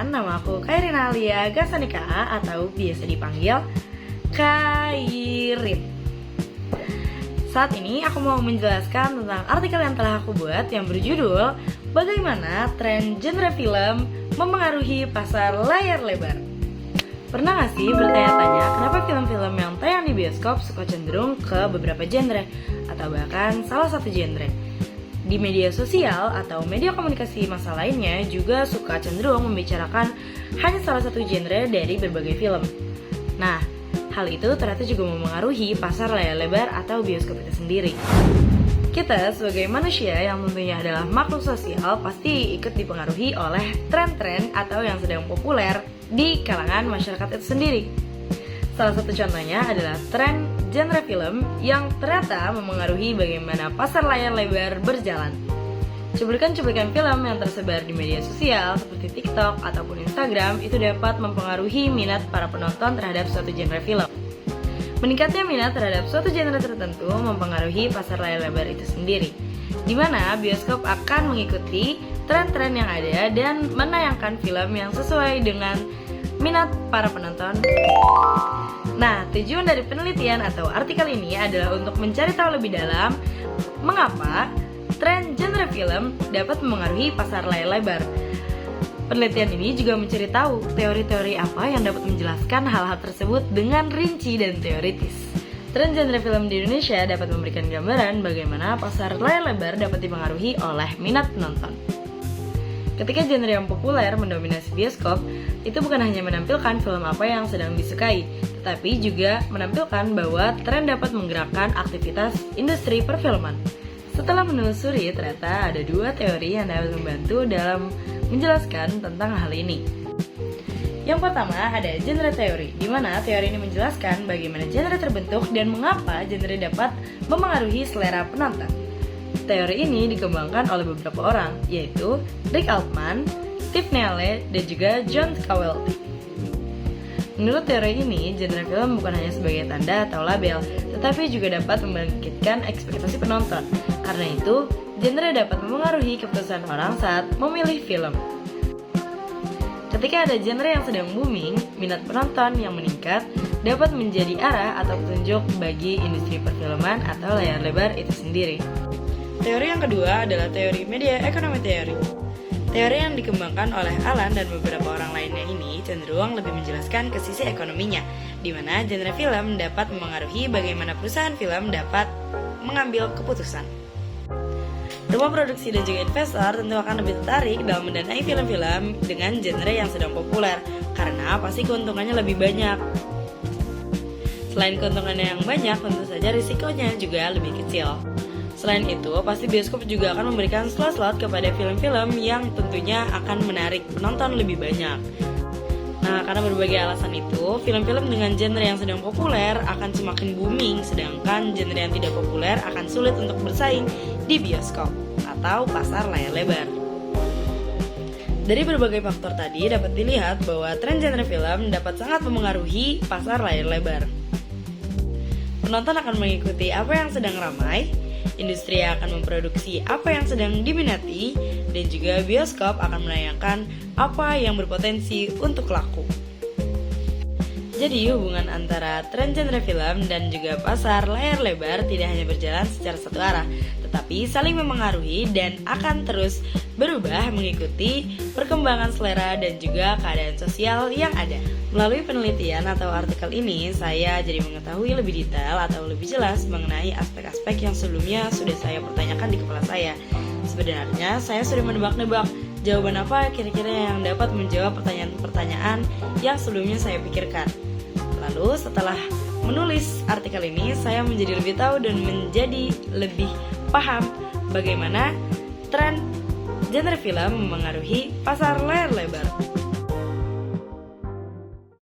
Perkenalkan, nama aku Kairina Alia Gasanika atau biasa dipanggil Kairin. Saat ini aku mau menjelaskan tentang artikel yang telah aku buat yang berjudul Bagaimana Tren Genre Film Memengaruhi Pasar Layar Lebar. Pernah gak sih bertanya-tanya kenapa film-film yang tayang di bioskop suka cenderung ke beberapa genre atau bahkan salah satu genre? Di media sosial atau media komunikasi massa lainnya juga suka cenderung membicarakan hanya salah satu genre dari berbagai film. Nah, hal itu ternyata juga memengaruhi pasar layar lebar atau bioskop itu sendiri. Kita sebagai manusia yang tentunya adalah makhluk sosial pasti ikut dipengaruhi oleh tren-tren atau yang sedang populer di kalangan masyarakat itu sendiri. Salah satu contohnya adalah tren genre film yang ternyata memengaruhi bagaimana pasar layar lebar berjalan. Cuplikan-cuplikan film yang tersebar di media sosial seperti TikTok ataupun Instagram itu dapat mempengaruhi minat para penonton terhadap suatu genre film. Meningkatnya minat terhadap suatu genre tertentu mempengaruhi pasar layar lebar itu sendiri, di mana bioskop akan mengikuti tren-tren yang ada dan menayangkan film yang sesuai dengan minat para penonton. Nah, tujuan dari penelitian atau artikel ini adalah untuk mencari tahu lebih dalam mengapa tren genre film dapat memengaruhi pasar layar lebar. Penelitian ini juga mencari tahu teori-teori apa yang dapat menjelaskan hal-hal tersebut dengan rinci dan teoritis. Tren genre film di Indonesia dapat memberikan gambaran bagaimana pasar layar lebar dapat dipengaruhi oleh minat penonton. Ketika genre yang populer mendominasi bioskop, itu bukan hanya menampilkan film apa yang sedang disukai, tetapi juga menampilkan bahwa tren dapat menggerakkan aktivitas industri perfilman. Setelah menelusuri, ternyata ada dua teori yang dapat membantu dalam menjelaskan tentang hal ini. Yang pertama ada genre teori, di mana teori ini menjelaskan bagaimana genre terbentuk dan mengapa genre dapat memengaruhi selera penonton. Teori ini dikembangkan oleh beberapa orang, yaitu Rick Altman, Steve Neale, dan juga John Kawelty. Menurut teori ini, genre film bukan hanya sebagai tanda atau label, tetapi juga dapat membangkitkan ekspektasi penonton. Karena itu, genre dapat memengaruhi keputusan orang saat memilih film. Ketika ada genre yang sedang booming, minat penonton yang meningkat dapat menjadi arah atau petunjuk bagi industri perfilman atau layar lebar itu sendiri. Teori yang kedua adalah teori media ekonomi teori. Teori yang dikembangkan oleh Alan dan beberapa orang lainnya ini cenderung lebih menjelaskan ke sisi ekonominya, di mana genre film dapat memengaruhi bagaimana perusahaan film dapat mengambil keputusan. Rumah produksi dan juga investor tentu akan lebih tertarik dalam mendanai film-film dengan genre yang sedang populer, karena pasti keuntungannya lebih banyak. Selain keuntungannya yang banyak, tentu saja risikonya juga lebih kecil. Selain itu, pasti bioskop juga akan memberikan slot-slot kepada film-film yang tentunya akan menarik penonton lebih banyak. Nah, karena berbagai alasan itu, film-film dengan genre yang sedang populer akan semakin booming, sedangkan genre yang tidak populer akan sulit untuk bersaing di bioskop atau pasar layar lebar. Dari berbagai faktor tadi dapat dilihat bahwa tren genre film dapat sangat memengaruhi pasar layar lebar. Penonton akan mengikuti apa yang sedang ramai, industri akan memproduksi apa yang sedang diminati, dan juga bioskop akan menayangkan apa yang berpotensi untuk laku. Jadi hubungan antara tren genre film dan juga pasar layar lebar tidak hanya berjalan secara satu arah, tetapi saling memengaruhi dan akan terus berubah mengikuti perkembangan selera dan juga keadaan sosial yang ada. Melalui penelitian atau artikel ini, saya jadi mengetahui lebih detail atau lebih jelas mengenai aspek-aspek yang sebelumnya sudah saya pertanyakan di kepala saya. Sebenarnya, saya sudah menebak-nebak jawaban apa kira-kira yang dapat menjawab pertanyaan-pertanyaan yang sebelumnya saya pikirkan. Lalu, setelah menulis artikel ini, saya menjadi lebih tahu dan menjadi lebih paham bagaimana tren genre film memengaruhi pasar layar lebar.